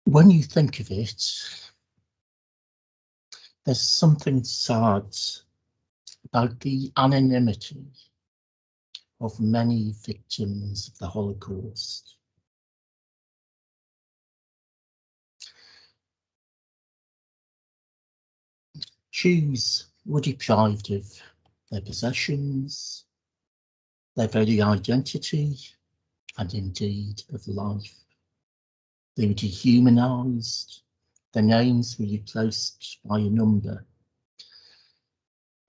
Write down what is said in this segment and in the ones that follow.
When you think of it, there's something sad about the anonymity of many victims of the Holocaust. Jews were deprived of their possessions, their very identity, and indeed of life. They were dehumanized, their names were replaced by a number.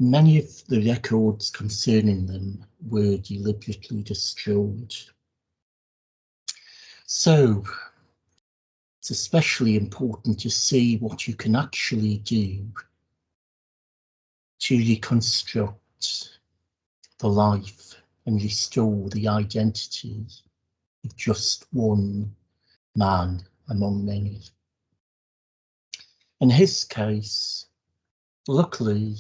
Many of the records concerning them were deliberately destroyed. So it's especially important to see what you can actually do to reconstruct the life and restore the identity of just one man among many. In his case, luckily,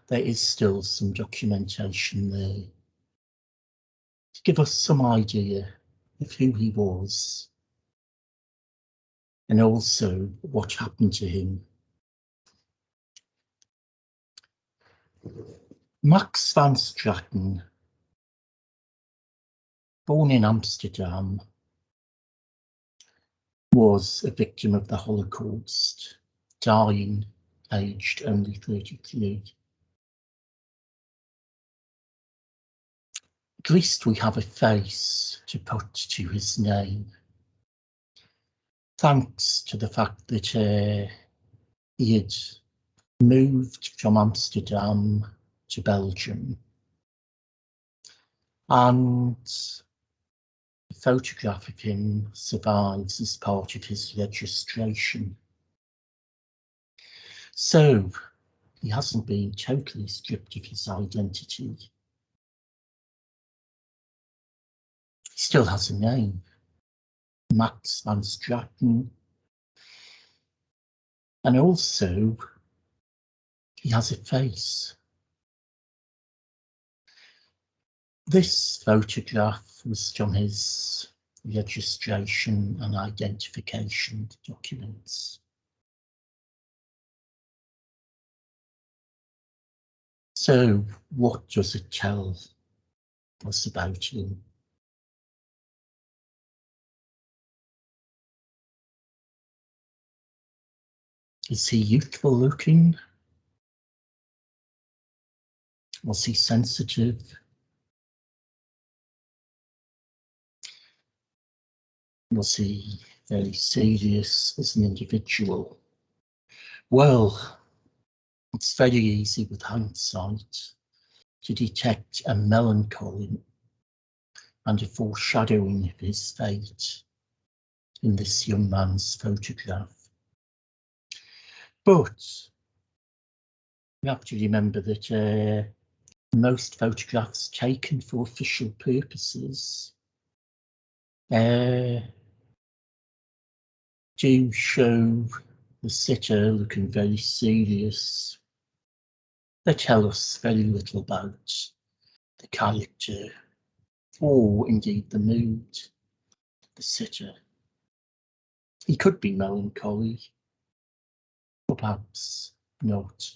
there is still some documentation there to give us some idea of who he was and also what happened to him. Max van Straten, born in Amsterdam, was a victim of the Holocaust, dying aged only 33. At least we have a face to put to his name, thanks to the fact that he had moved from Amsterdam to Belgium, and a photograph of him survives as part of his registration. So he hasn't been totally stripped of his identity. He still has a name, Max van Straten, and also he has a face. This photograph was from his registration and identification documents. So what does it tell us about him? Is he youthful looking? Was he sensitive? Was he very serious as an individual? Well, it's very easy with hindsight to detect a melancholy and a foreshadowing of his fate in this young man's photograph. But we have to remember that most photographs taken for official purposes do show the sitter looking very serious. They tell us very little about the character or indeed the mood of the sitter. He could be melancholy, or perhaps not.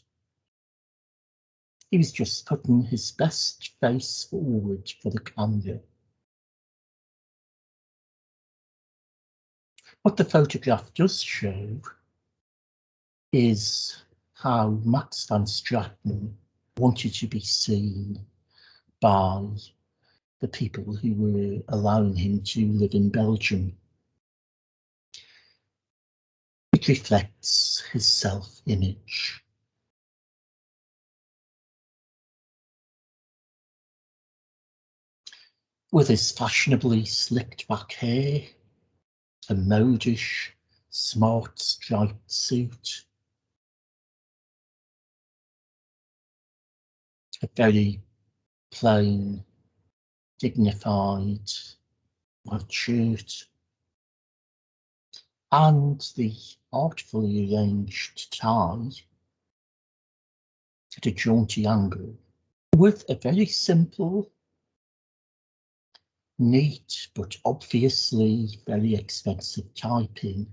He was just putting his best face forward for the camera. What the photograph does show is how Max van Straten wanted to be seen by the people who were allowing him to live in Belgium. It reflects his self-image. With his fashionably slicked back hair, a modish, smart striped suit, a very plain, dignified white shirt, and the artfully arranged tie at a jaunty angle, with a very simple, neat but obviously very expensive tie pin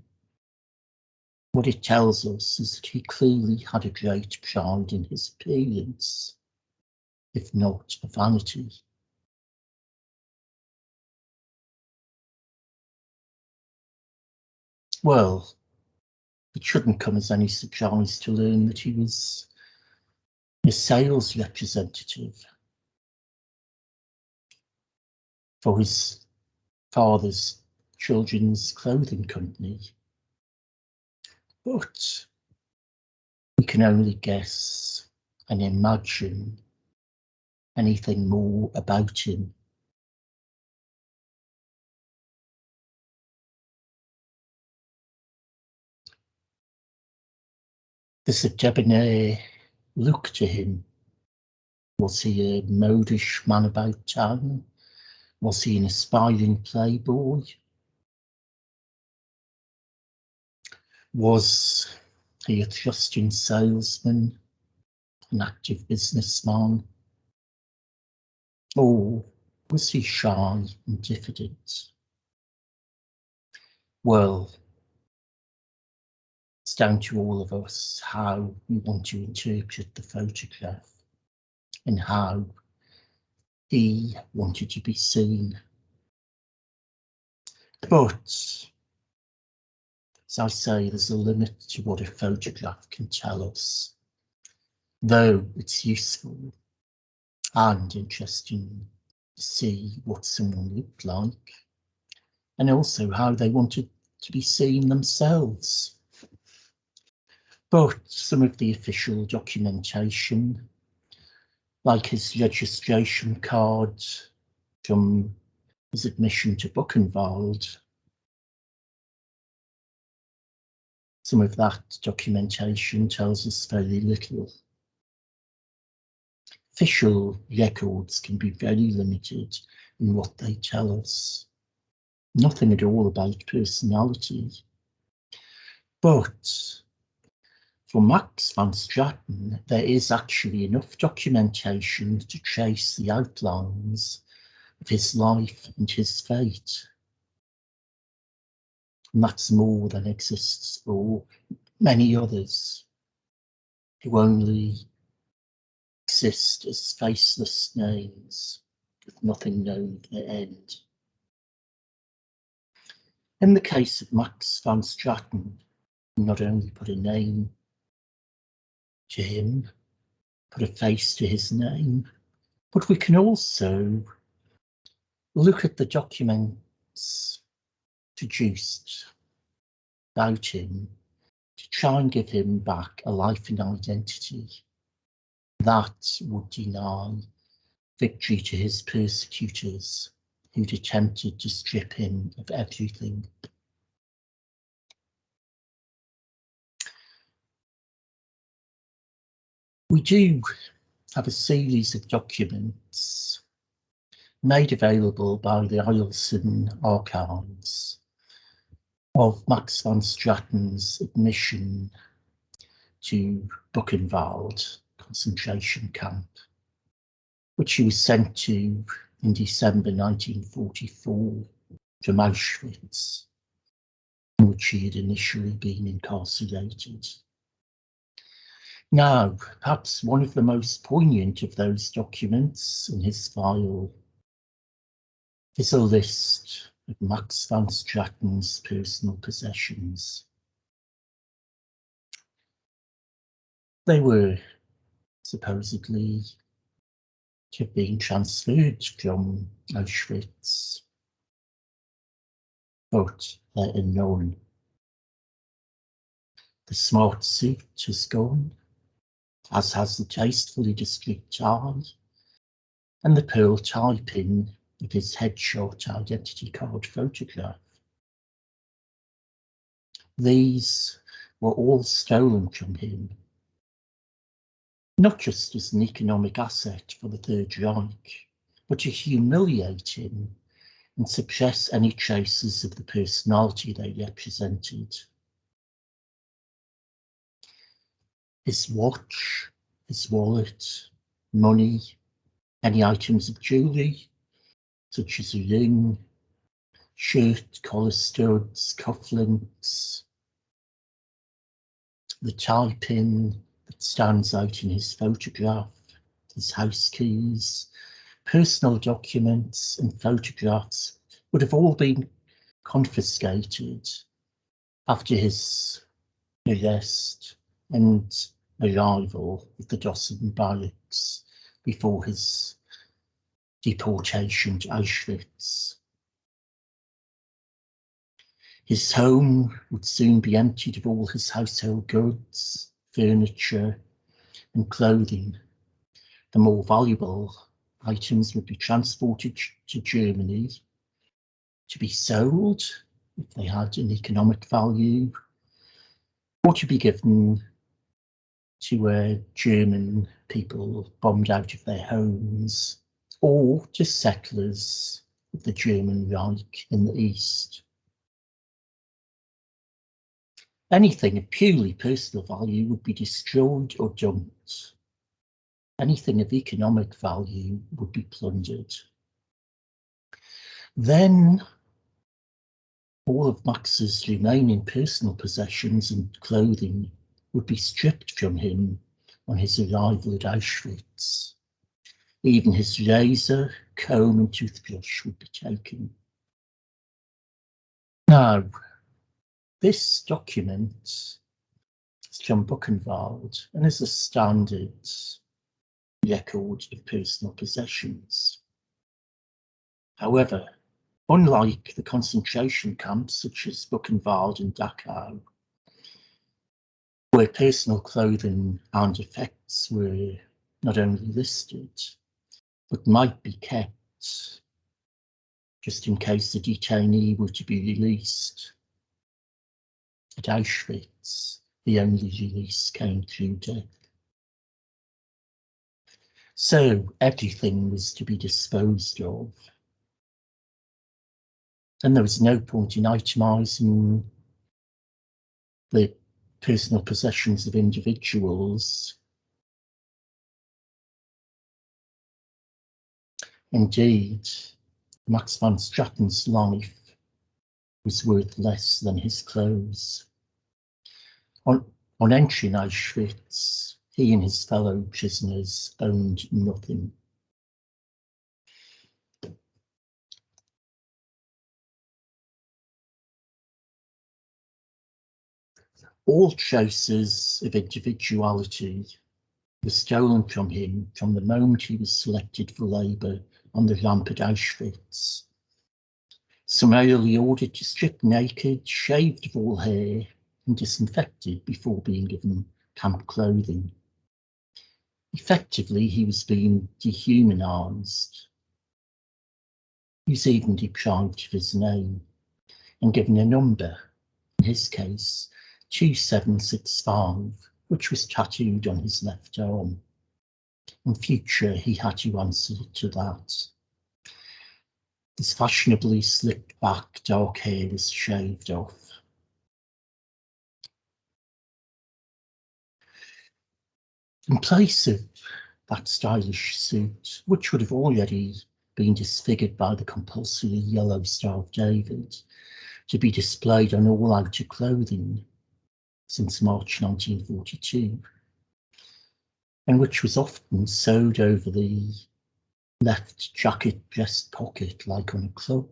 What it tells us is that he clearly had a great pride in his appearance, if not a vanity. Well, it shouldn't come as any surprise to learn that he was a sales representative for his father's children's clothing company. But we can only guess and imagine anything more about him. There's a debonair look to him. Was he a modish man about town? Was he an aspiring playboy? Was he a trusting salesman, an active businessman? Or was he shy and diffident? Well, it's down to all of us how we want to interpret the photograph and how he wanted to be seen. But, as I say, there's a limit to what a photograph can tell us, though it's useful and interesting to see what someone looked like and also how they wanted to be seen themselves. But some of the official documentation, like his registration card from his admission to Buchenwald, some of that documentation tells us very little. Official records can be very limited in what they tell us. Nothing at all about personality. But for Max van Straten, there is actually enough documentation to trace the outlines of his life and his fate. And that's more than exists for many others who only exist as faceless names with nothing known at their end. In the case of Max van Straten, we not only put a name to him, put a face to his name, but we can also look at the documents produced about him to try and give him back a life and identity that would deny victory to his persecutors who'd attempted to strip him of everything. We do have a series of documents made available by the Eilson archives of Max van Straten's admission to Buchenwald concentration camp, which he was sent to in December 1944 from Auschwitz, in which he had initially been incarcerated. Now, perhaps one of the most poignant of those documents in his file is a list of Max van Straten's personal possessions. They were supposedly to have been transferred from Auschwitz, but they're unknown. The smart suit is gone, as has the tastefully discreet tie, and the pearl tie pin of his headshot identity card photograph. These were all stolen from him, not just as an economic asset for the Third Reich, but to humiliate him and suppress any traces of the personality they represented. His watch, his wallet, money, any items of jewellery, such as a ring, shirt, collar studs, cufflinks, the tie-pin that stands out in his photograph, his house keys, personal documents and photographs would have all been confiscated after his arrest and arrival at the Dachau barracks before his deportation to Auschwitz. His home would soon be emptied of all his household goods, furniture and clothing. The more valuable items would be transported to Germany to be sold if they had an economic value, or to be given to German people bombed out of their homes, or to settlers of the German Reich in the east. Anything of purely personal value would be destroyed or dumped. Anything of economic value would be plundered. Then all of Max's remaining personal possessions and clothing would be stripped from him on his arrival at Auschwitz. Even his razor, comb and toothbrush would be taken. Now, this document is from Buchenwald and is a standard record of personal possessions. However, unlike the concentration camps such as Buchenwald and Dachau, where personal clothing and effects were not only listed, but might be kept just in case the detainee were to be released. At Auschwitz, the only release came through death. So everything was to be disposed of. And there was no point in itemising the personal possessions of individuals. Indeed, Max van Straten's life was worth less than his clothes. On entering Auschwitz, he and his fellow prisoners owned nothing. All traces of individuality were stolen from him from the moment he was selected for labour on the ramp at Auschwitz. Summarily ordered to strip naked, shaved of all hair, and disinfected before being given camp clothing. Effectively, he was being dehumanised. He was even deprived of his name and given a number, in his case, 2765, which was tattooed on his left arm. In future, he had to answer to that. His fashionably slicked back dark hair was shaved off. In place of that stylish suit, which would have already been disfigured by the compulsory yellow Star of David, to be displayed on all outer clothing since March 1942, and which was often sewed over the left jacket breast pocket like on a club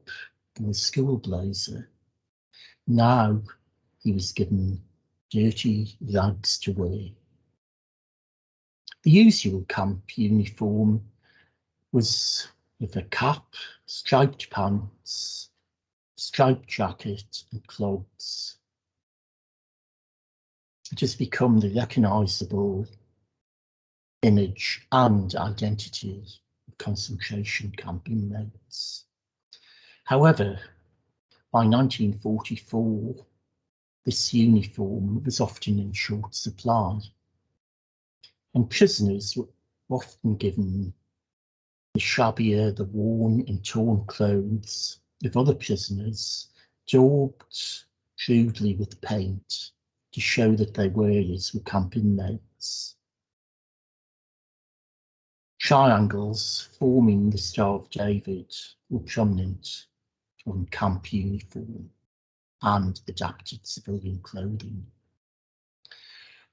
or a school blazer. Now he was given dirty rags to wear. The usual camp uniform was with a cap, striped pants, striped jacket and clogs. It has become the recognisable image and identity of concentration camp inmates. However, by 1944, this uniform was often in short supply, and prisoners were often given the shabbier, the worn and torn clothes of other prisoners, daubed crudely with paint to show that their wearers were camp inmates. Triangles forming the Star of David were prominent on camp uniform and adapted civilian clothing.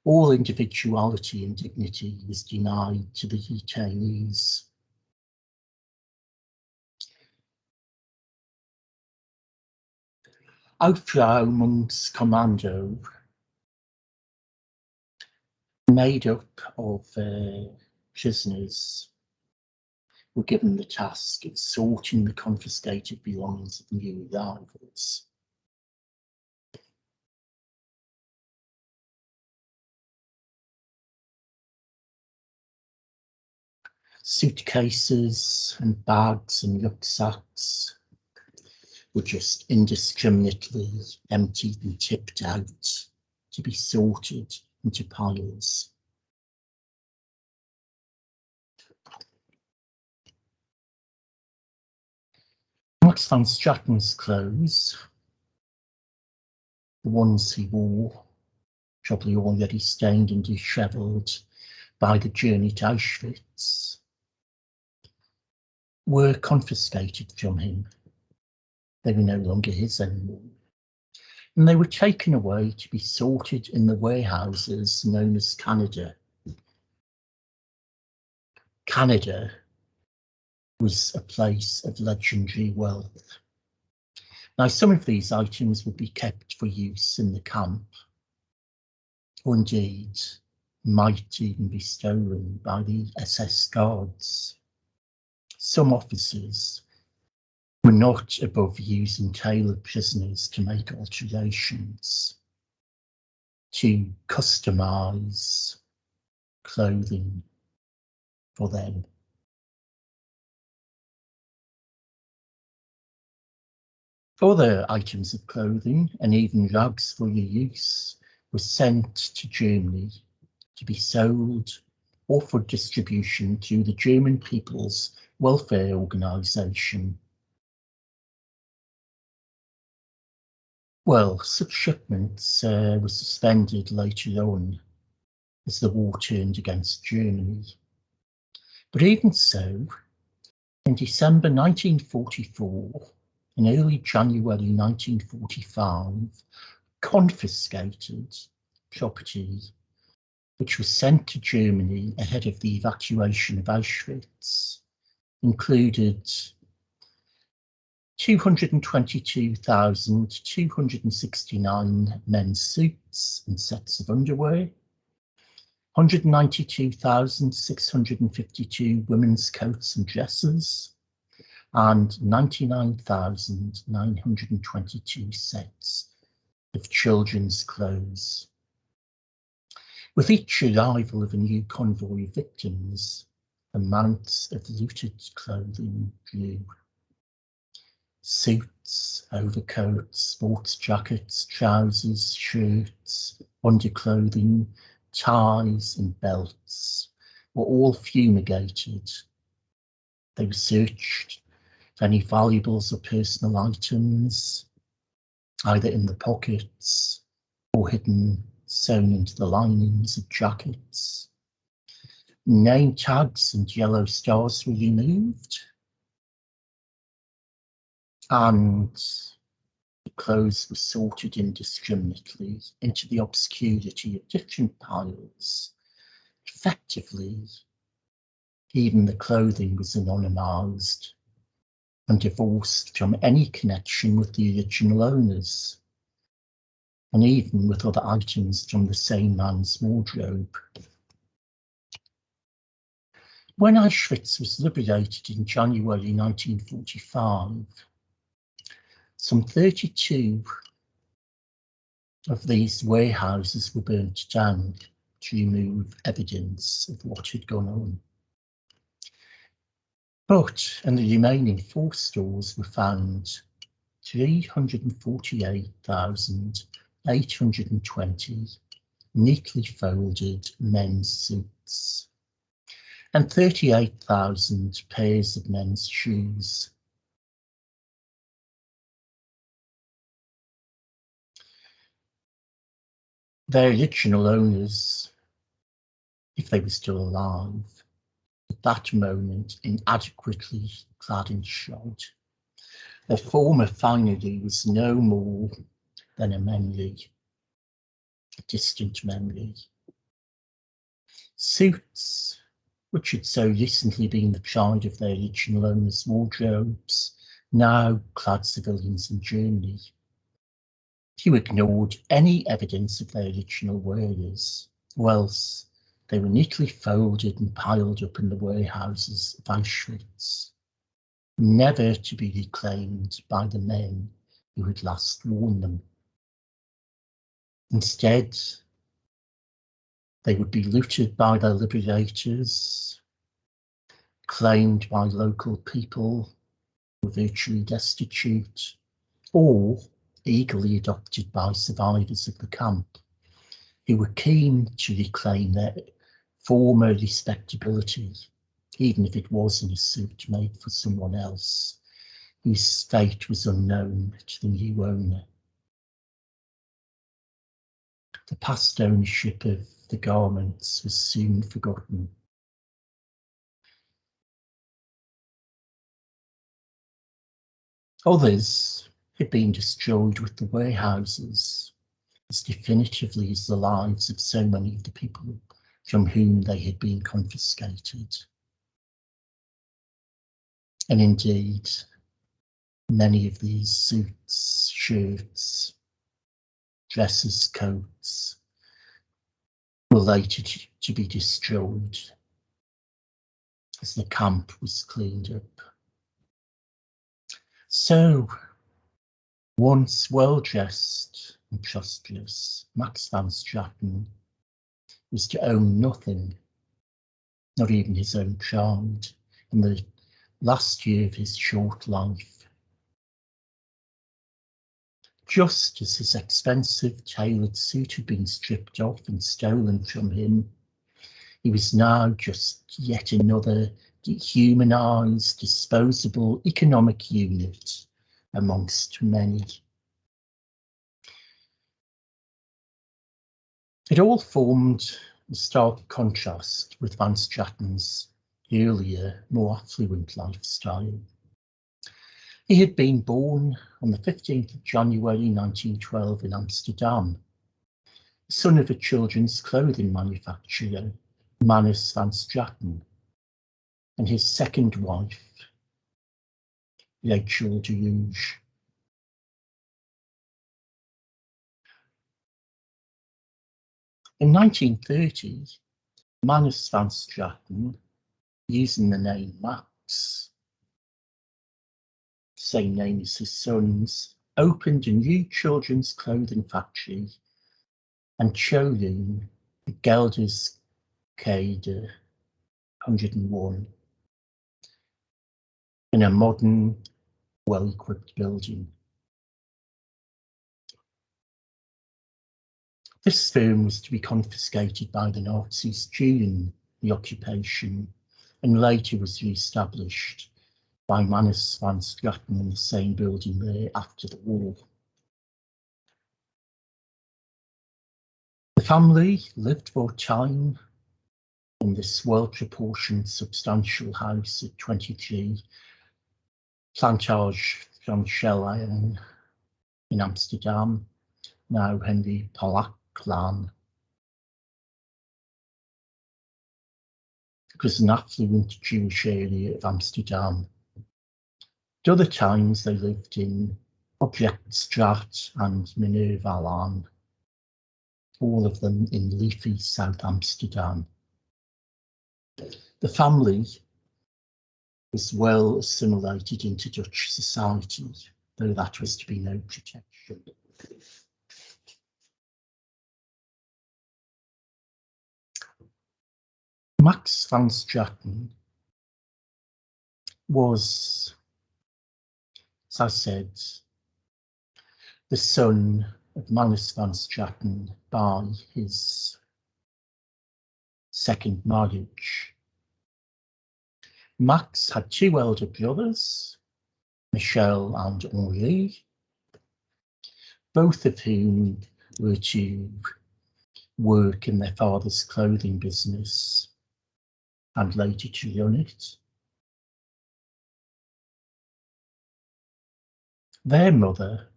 All individuality and dignity was denied to the detainees. Aufklärungskommando, made up of prisoners, were given the task of sorting the confiscated belongings of new arrivals. Suitcases and bags and rucksacks were just indiscriminately emptied and tipped out to be sorted into piles. Max van Straten's clothes, the ones he wore, probably already stained and dishevelled by the journey to Auschwitz, were confiscated from him. They were no longer his anymore. And they were taken away to be sorted in the warehouses known as Canada. Canada was a place of legendary wealth. Now, some of these items would be kept for use in the camp, or indeed might even be stolen by the SS guards. Some officers were not above using tailored prisoners to make alterations, to customize clothing for them. Other items of clothing and even rugs for your use were sent to Germany to be sold or for distribution to the German People's Welfare Organization. Well, such shipments were suspended later on as the war turned against Germany. But even so, in December 1944 and early January 1945, confiscated property which was sent to Germany ahead of the evacuation of Auschwitz included 222,269 men's suits and sets of underwear, 192,652 women's coats and dresses, and 99,922 sets of children's clothes. With each arrival of a new convoy of victims, the amounts of looted clothing grew. Suits, overcoats, sports jackets, trousers, shirts, underclothing, ties and belts were all fumigated. They were searched for any valuables or personal items, either in the pockets or hidden, sewn into the linings of jackets. Name tags and yellow stars were removed, and the clothes were sorted indiscriminately into the obscurity of different piles. Effectively, even the clothing was anonymised and divorced from any connection with the original owners, and even with other items from the same man's wardrobe. When Auschwitz was liberated in January 1945, some 32 of these warehouses were burnt down to remove evidence of what had gone on. But in the remaining 4 stores were found 348,820 neatly folded men's suits and 38,000 pairs of men's shoes. Their original owners, if they were still alive, at that moment inadequately clad in shod. Their former finery was no more than a memory, a distant memory. Suits, which had so recently been the pride of their original owners' wardrobes, now clad civilians in Germany. Few ignored any evidence of their original wearers, or else they were neatly folded and piled up in the warehouses of Auschwitz, never to be reclaimed by the men who had last worn them. Instead, they would be looted by their liberators, claimed by local people who were virtually destitute, or eagerly adopted by survivors of the camp, who were keen to reclaim their former respectability, even if it was in a suit made for someone else, whose fate was unknown to the new owner. The past ownership of the garments was soon forgotten. Others had been destroyed with the warehouses, as definitively as the lives of so many of the people from whom they had been confiscated. And indeed, many of these suits, shirts, dresses, coats were later to be destroyed as the camp was cleaned up. So, once well-dressed and prosperous, Max van Straten was to own nothing, not even his own child, in the last year of his short life. Just as his expensive tailored suit had been stripped off and stolen from him, he was now just yet another dehumanized, disposable economic unit amongst many. It all formed a stark contrast with Van Straten's earlier, more affluent lifestyle. He had been born on the 15th of January 1912 in Amsterdam, son of a children's clothing manufacturer, Max van Straten, and his second wife, Rachel de Rouge. In 1930, Max van Straten, using the name Max, same name as his sons, opened a new children's clothing factory and showroom at Gelders Kade 101 in a modern, well-equipped building. This firm was to be confiscated by the Nazis during the occupation and later was re-established by Max van Straten in the same building there after the war. The family lived for a time in this well-proportioned, substantial house at 23 Plantage van Schellijn in Amsterdam, now Henry Polaklaan. It was an affluent Jewish area of Amsterdam. At other times they lived in Objectstraat and Minervalaan, all of them in leafy South Amsterdam. The family was well assimilated into Dutch society, though that was to be no protection. Max van Straten was, as I said, the son of Max van Straten by his second marriage. Max had two elder brothers, Michel and Henri, both of whom were to work in their father's clothing business and later to run it. Their mother,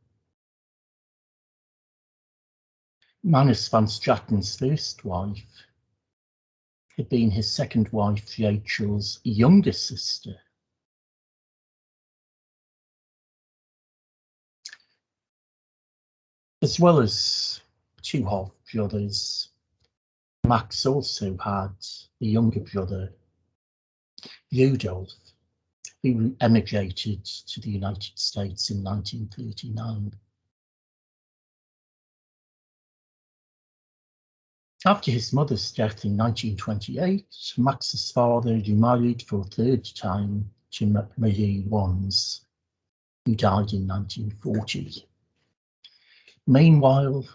Max van Straten's first wife, had been his second wife Rachel's younger sister. As well as two half-brothers, Max also had a younger brother, Rudolf, who emigrated to the United States in 1939. After his mother's death in 1928, Max's father remarried for a third time to Marie Wons, who died in 1940. Meanwhile,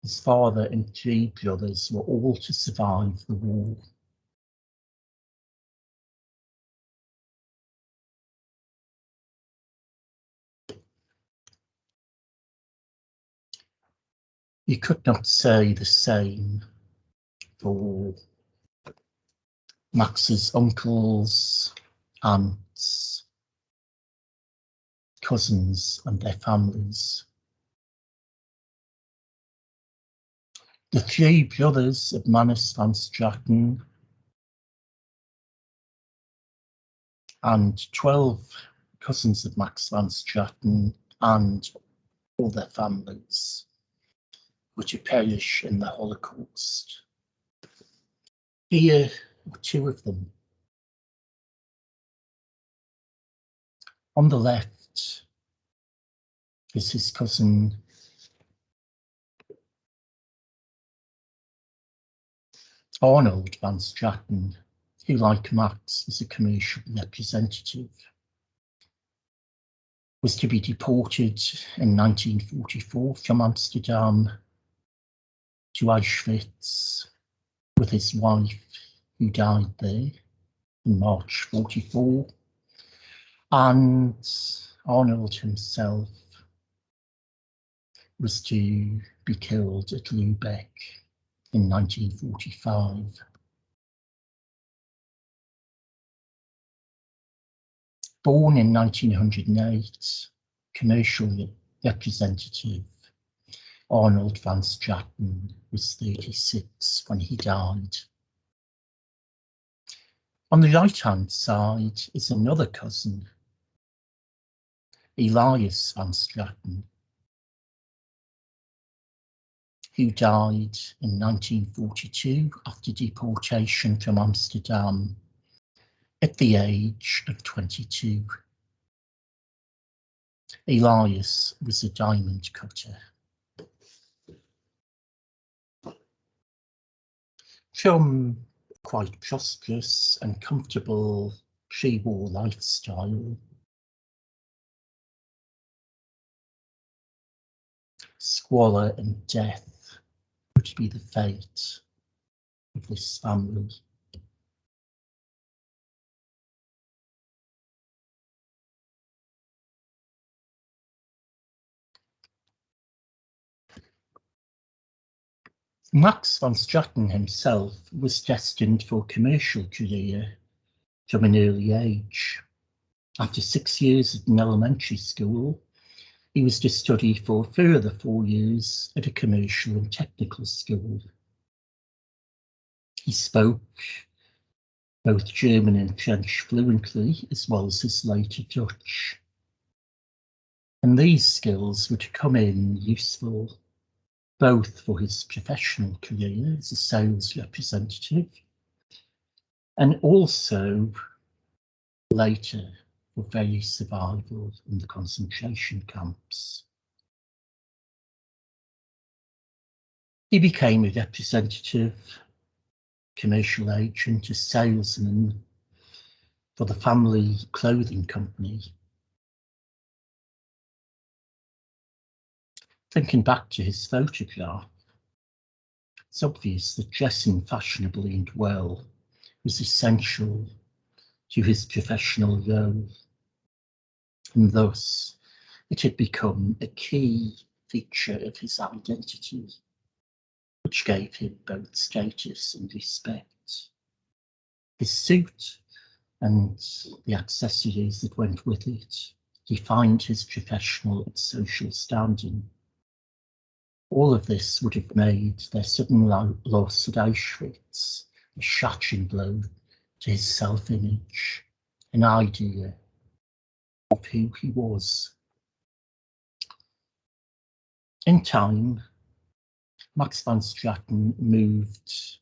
his father and three brothers were all to survive the war. You could not say the same for Max's uncles, aunts, cousins, and their families. The three brothers of Max van Straten and 12 cousins of Max van Straten and all their families were to perish in the Holocaust. Here are two of them. On the left is his cousin Arnold van Straten, who, like Max, was a commercial representative, was to be deported in 1944 from Amsterdam to Auschwitz with his wife, who died there in March 1944, and Arnold himself was to be killed at Lübeck in 1945. Born in 1908, commercial representative Arnold van Straten was 36 when he died. On the right-hand side is another cousin, Elias van Straten, who died in 1942 after deportation from Amsterdam at the age of 22. Elias was a diamond cutter. From quite prosperous and comfortable pre-war lifestyle, squalor and death would be the fate of this family. Max van Straten himself was destined for a commercial career from an early age. After 6 years at an elementary school, he was to study for a further 4 years at a commercial and technical school. He spoke both German and French fluently, as well as his later Dutch. And these skills were to come in useful both for his professional career as a sales representative and also later for very survival in the concentration camps. He became a representative, commercial agent, a salesman for the family clothing company. Thinking back to his photograph, it's obvious that dressing fashionably and well was essential to his professional role, and thus it had become a key feature of his identity, which gave him both status and respect. His suit and the accessories that went with it defined his professional and social standing. All of this would have made their sudden loss at Auschwitz a shattering blow to his self-image, an idea of who he was. In time, Max van Straten moved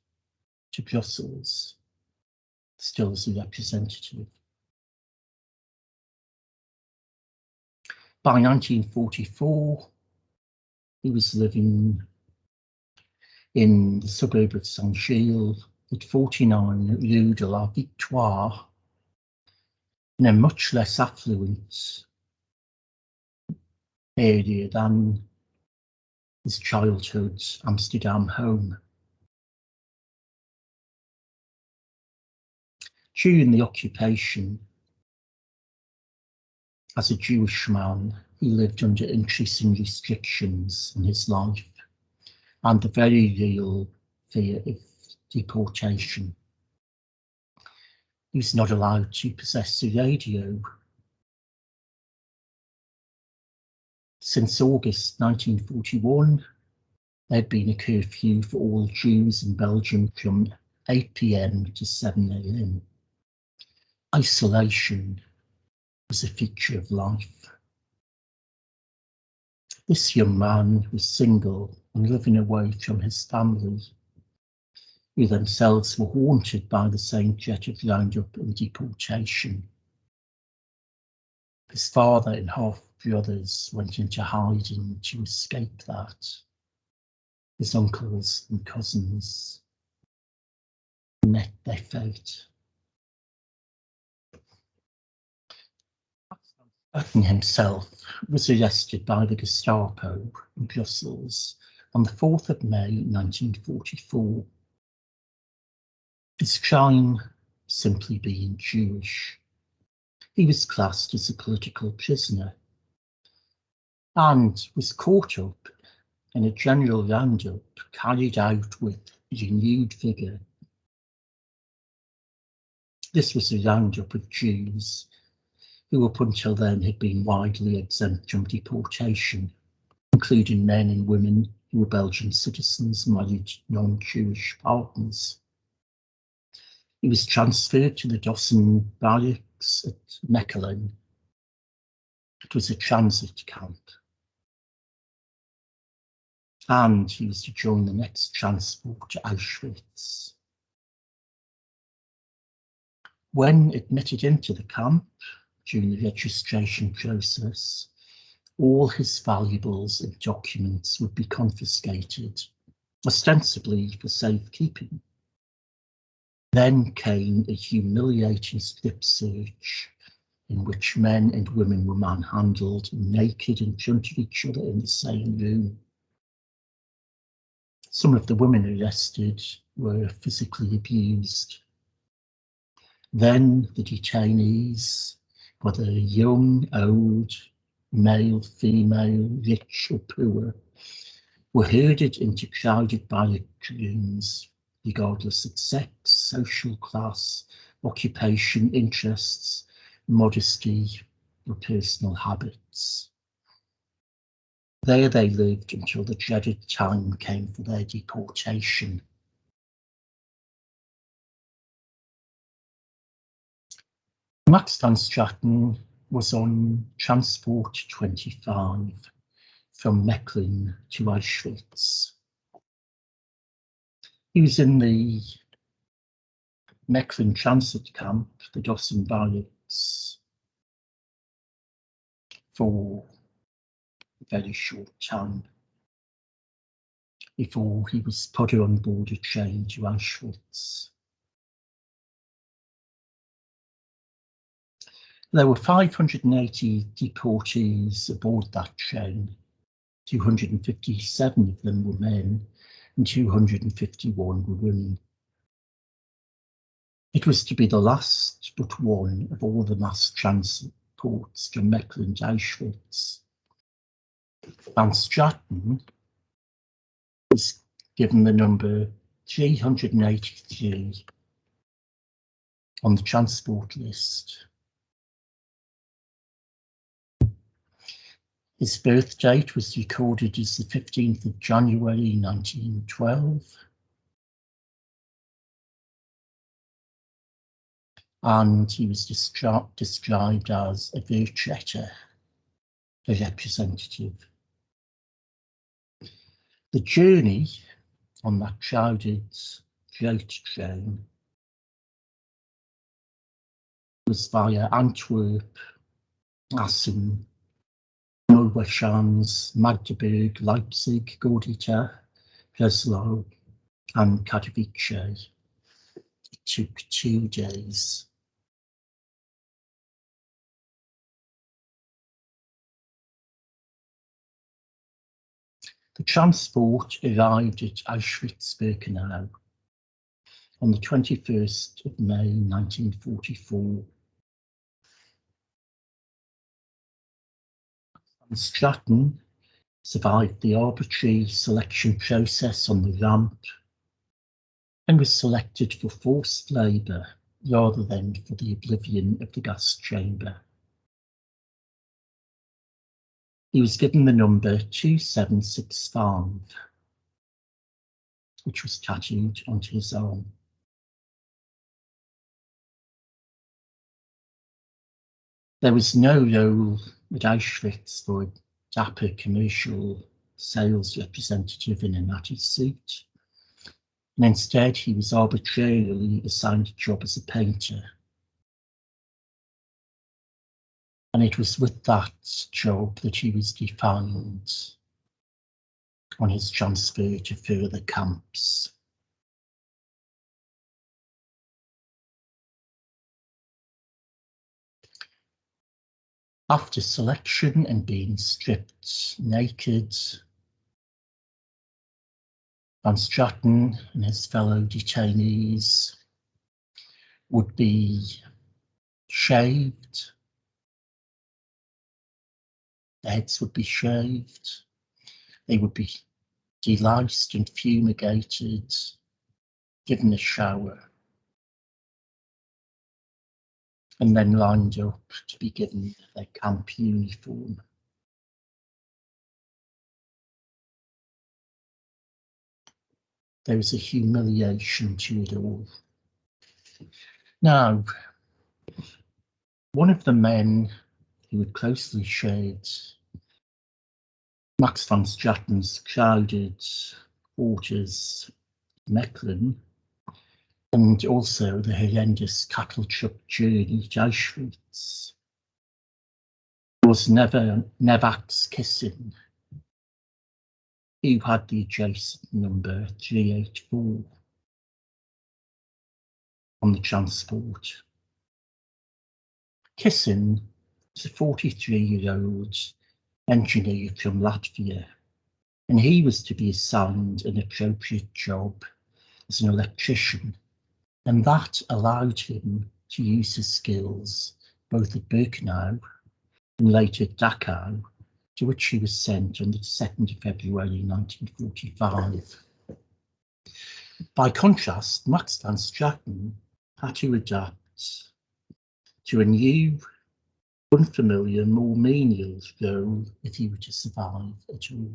to Brussels, still as a representative. By 1944, he was living in the suburb of Saint-Gilles at 49 Rue de la Victoire, in a much less affluent area than his childhood Amsterdam home. During the occupation, as a Jewish man, he lived under increasing restrictions in his life and the very real fear of deportation. He was not allowed to possess a radio. Since August 1941, there had been a curfew for all Jews in Belgium from 8 p.m. to 7 a.m. Isolation was a feature of life. This young man was single and living away from his family, who themselves were haunted by the same dread of roundup and deportation. His father and half-brothers went into hiding to escape that. His uncles and cousins met their fate. Straten himself was arrested by the Gestapo in Brussels on the 4th of May 1944. His crime simply being Jewish. He was classed as a political prisoner and was caught up in a general roundup carried out with renewed vigour. This was a roundup of Jews who up until then had been widely exempt from deportation, including men and women who were Belgian citizens and married non-Jewish partners. He was transferred to the Dachau barracks at Mechelen. It was a transit camp. And he was to join the next transport to Auschwitz. When admitted into the camp during the registration process, all his valuables and documents would be confiscated, ostensibly for safekeeping. Then came a humiliating strip search in which men and women were manhandled naked in front of each other in the same room. Some of the women arrested were physically abused. Then the detainees, whether young, old, male, female, rich or poor, were herded into crowded barrack rooms, regardless of sex, social class, occupation, interests, modesty, or personal habits. There they lived until the dreaded time came for their deportation. Max van Straten was on Transport 25 from Mechelen to Auschwitz. He was in the Mechelen transit camp, the Dachau barracks, for a very short time before he was put on board a train to Auschwitz. There were 580 deportees aboard that train. 257 of them were men and 251 were women. It was to be the last but one of all the mass transports from Mechelen to Auschwitz. Van Straten was given the number 383 on the transport list. His birth date was recorded as the 15th of January 1912. and he was described as a Vertreter, a representative. The journey on that crowded freight train was via Antwerp, Assen, Neuschwanstein, Magdeburg, Leipzig, Gotha, Breslau, and Katowice. It took 2 days. The transport arrived at Auschwitz-Birkenau on the 21st of May 1944. Van Straten survived the arbitrary selection process on the ramp and was selected for forced labour rather than for the oblivion of the gas chamber. He was given the number 2765, which was tattooed onto his arm. There was no role at Auschwitz for a dapper commercial sales representative in a natty suit, and instead he was arbitrarily assigned a job as a painter. And it was with that job that he was defined on his transfer to further camps. After selection and being stripped naked, Van Straten and his fellow detainees would be shaved, their heads would be shaved, they would be deliced and fumigated, given a shower, and then lined up to be given their camp uniform. There was a humiliation to it all. Now, one of the men who had closely shared Max van Straten's crowded quarters, Mechlin, and also the horrendous cattle truck journey to Auschwitz, was Nevak's Kissing, who had the adjacent number 384 on the transport. Kissing was a 43-year-old engineer from Latvia, and he was to be assigned an appropriate job as an electrician, and that allowed him to use his skills both at Birkenau and later at Dachau, to which he was sent on the 2nd of February 1945. By contrast, Max van Straten had to adapt to a new, unfamiliar, more menial role if he were to survive at all.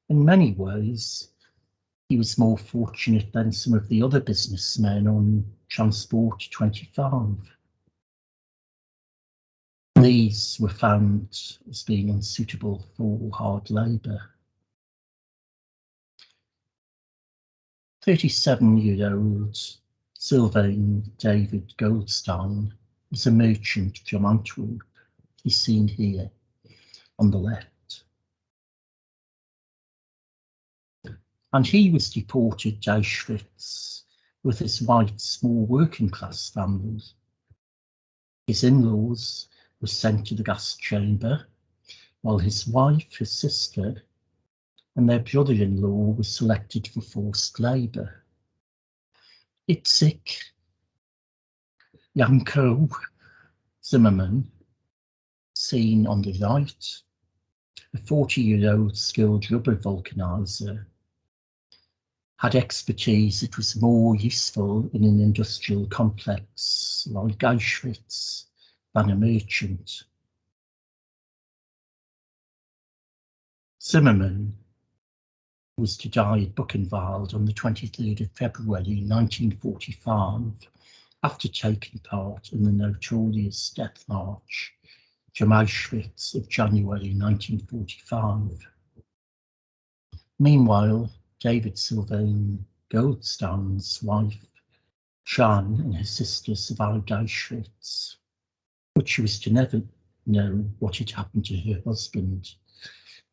In many ways, he was more fortunate than some of the other businessmen on Transport 25. These were found as being unsuitable for hard labour. 37-year-old Sylvain David Goldstein was a merchant from Antwerp. He's seen here on the left. And he was deported to Auschwitz with his white, small working class family. His in-laws were sent to the gas chamber, while his wife, his sister, and their brother-in-law were selected for forced labour. Itzik Janko Zimmerman, seen on the right, a 40-year-old skilled rubber vulcanizer, had expertise that was more useful in an industrial complex like Auschwitz than a merchant. Zimmerman was to die at Buchenwald on the 23rd of February 1945 after taking part in the notorious Death March from Auschwitz of January 1945. Meanwhile, David Sylvain Goldstein's wife, Jeanne, and her sister survived Auschwitz, but she was to never know what had happened to her husband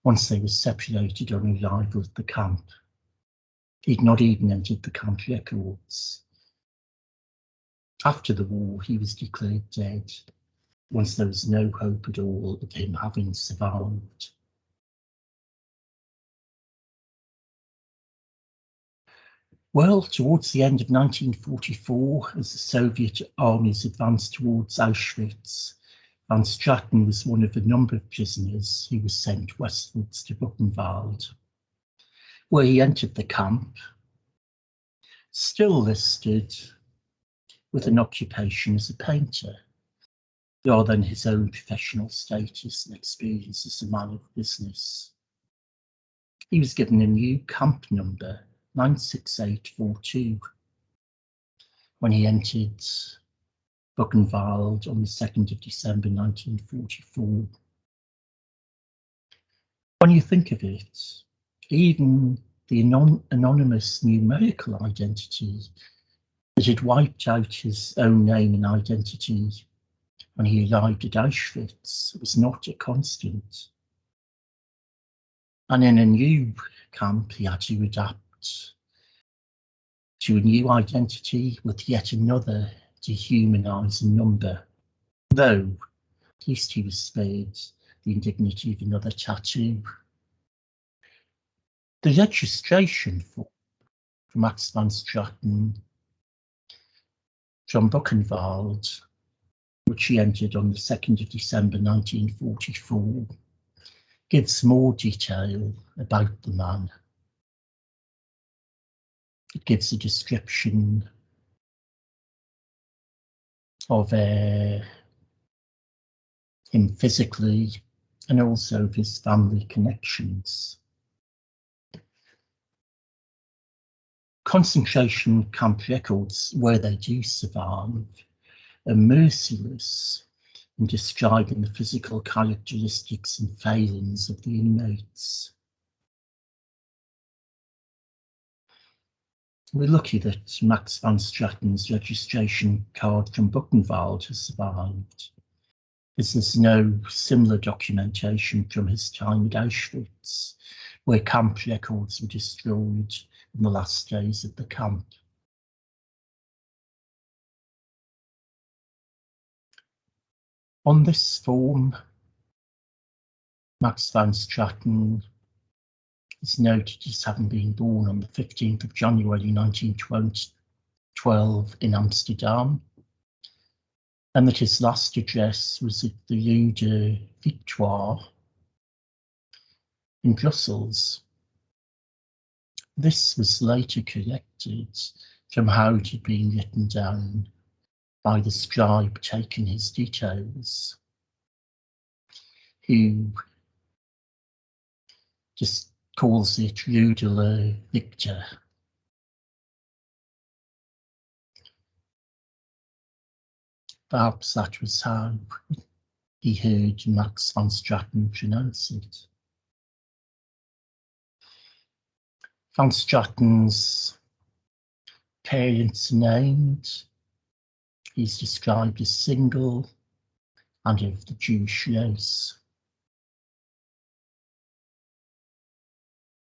once they were separated on arrival at the camp. He'd not even entered the camp records. After the war, he was declared dead, once there was no hope at all of him having survived. Well, towards the end of 1944, as the Soviet armies advanced towards Auschwitz, Van Straten was one of a number of prisoners who was sent westwards to Buchenwald, where he entered the camp, still listed with an occupation as a painter, rather than his own professional status and experience as a man of business. He was given a new camp number, 96842, when he entered Buchenwald on the 2nd of December 1944. When you think of it, even the anonymous numerical identity that had wiped out his own name and identity when he arrived at Auschwitz was not a constant. And in a new camp, he had to adapt to a new identity with yet another dehumanising number, though at least he was spared the indignity of another tattoo. The registration form for Max van Straten from Buchenwald, which he entered on the 2nd of December 1944, gives more detail about the man. It gives a description of him physically and also of his family connections. Concentration camp records, where they do survive, are merciless in describing the physical characteristics and failings of the inmates. We're lucky that Max van Straten's registration card from Buchenwald has survived, as there's no similar documentation from his time at Auschwitz, where camp records were destroyed in the last days of the camp. On this form, Max van Straten is noted as having been born on the 15th of January 1912 in Amsterdam, and that his last address was at the Rue de Victoire in Brussels. This was later corrected from how it had been written down by the scribe taking his details, who just calls it Rue de la Victor. Perhaps that was how he heard Max van Straten pronounce it. Van Straten's parents are named. He's described as single and of the Jewish race.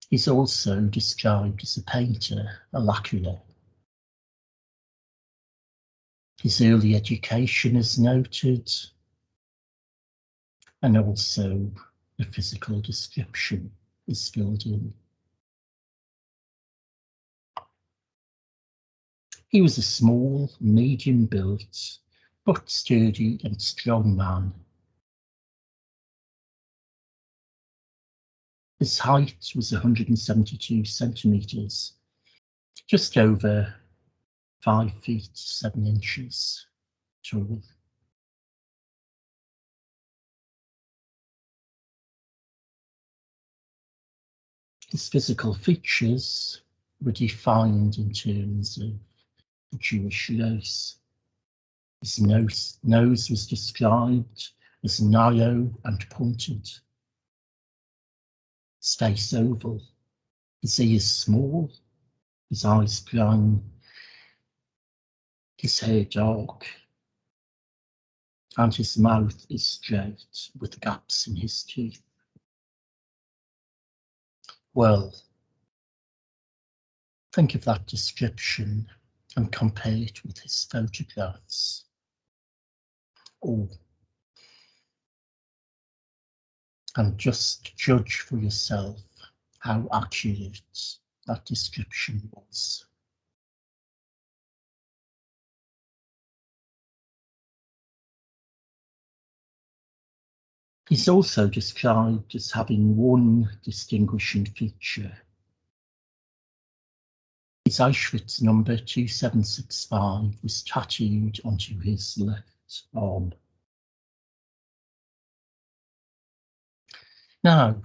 He's also described as a painter, a lacquerer. His early education is noted, and also a physical description is filled in. He was a small, medium-built, but sturdy and strong man. His height was 172 centimetres, just over 5 feet 7 inches tall. His physical features were defined in terms of the Jewish race. His nose was described as narrow and pointed. His face oval. His ears small. His eyes brown. His hair dark. And his mouth is straight with gaps in his teeth. Well, think of that description and compare it with his photographs. Oh, and just judge for yourself how accurate that description was. He's also described as having one distinguishing feature. His Auschwitz number 2765 was tattooed onto his left arm. Now,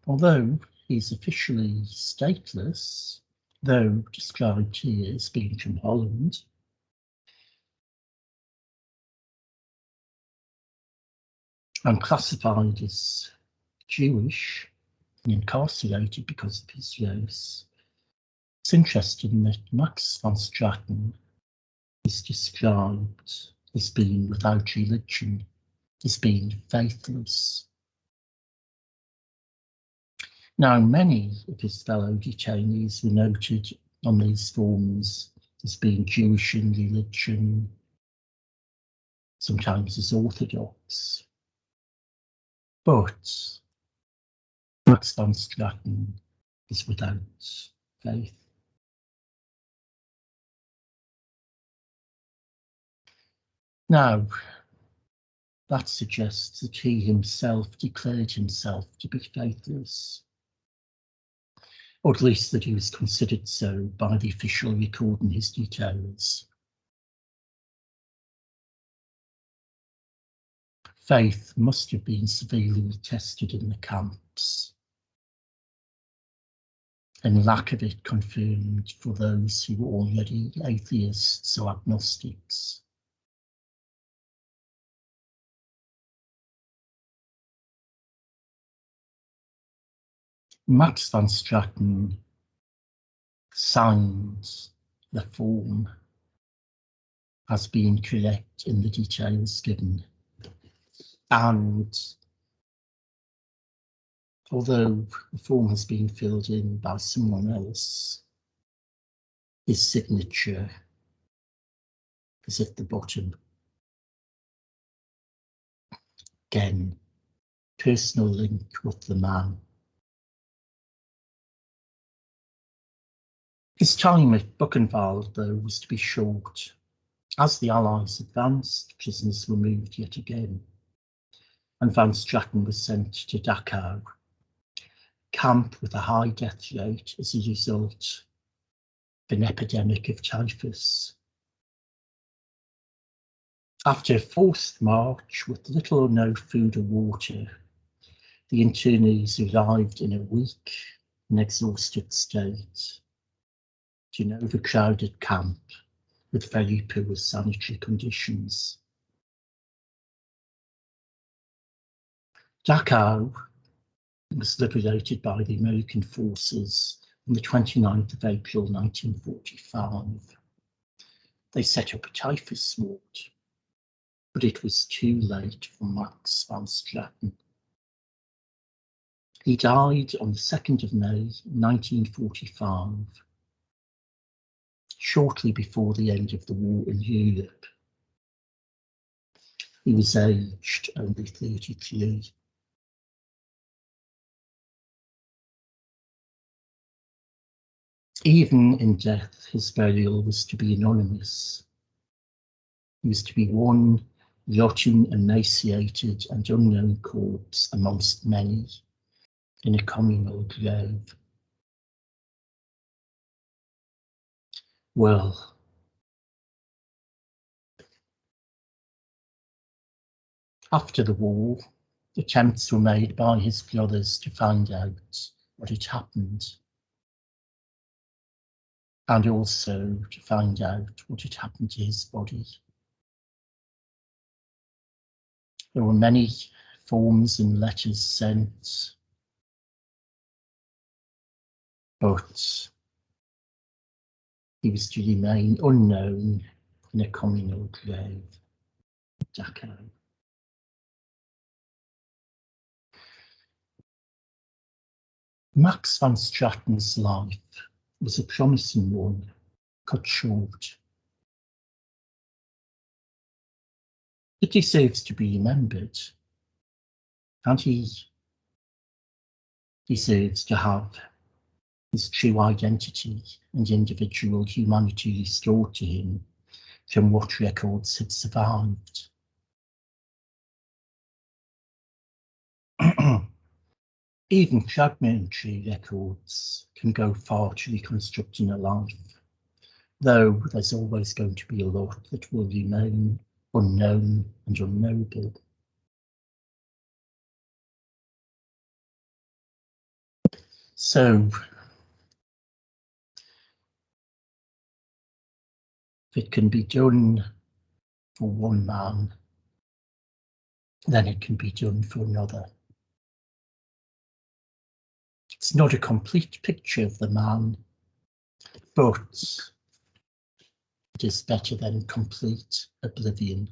although he's officially stateless, though described here as being from Holland, and classified as Jewish and incarcerated because of his race, it's interesting that Max van Straten is described as being without religion, as being faithless. Now, many of his fellow detainees were noted on these forms as being Jewish in religion, sometimes as Orthodox. But Max van Straten is without faith. Now, that suggests that he himself declared himself to be faithless, or at least that he was considered so by the official recording his details. Faith must have been severely tested in the camps, and lack of it confirmed for those who were already atheists or agnostics. Max van Straten signed the form as being correct in the details given. And although the form has been filled in by someone else, his signature is at the bottom. Again, personal link with the man. His time at Buchenwald, though, was to be short. As the Allies advanced, prisoners were moved yet again, and Van Straten was sent to Dachau, camp with a high death rate as a result of an epidemic of typhus. After a forced march with little or no food or water, the internees arrived in a weak and exhausted state to an overcrowded camp with very poor sanitary conditions. Dachau was liberated by the American forces on the 29th of April 1945. They set up a typhus ward, but it was too late for Max van Straten. He died on the 2nd of May 1945, shortly before the end of the war in Europe. He was aged only 33. Even in death, his burial was to be anonymous. He was to be one rotten, emaciated and unknown corpse amongst many in a communal grave. Well, after the war, attempts were made by his brothers to find out what had happened, and also to find out what had happened to his body. There were many forms and letters sent, but he was to remain unknown in a communal grave, Dachau. Max van Straten's life was a promising one, cut short. It deserves to be remembered, and he deserves to have his true identity and individual humanity restored to him from what records had survived. Even fragmentary records can go far to reconstructing a life, though there's always going to be a lot that will remain unknown and unknowable. So, if it can be done for one man, then it can be done for another. It's not a complete picture of the man, but it is better than complete oblivion.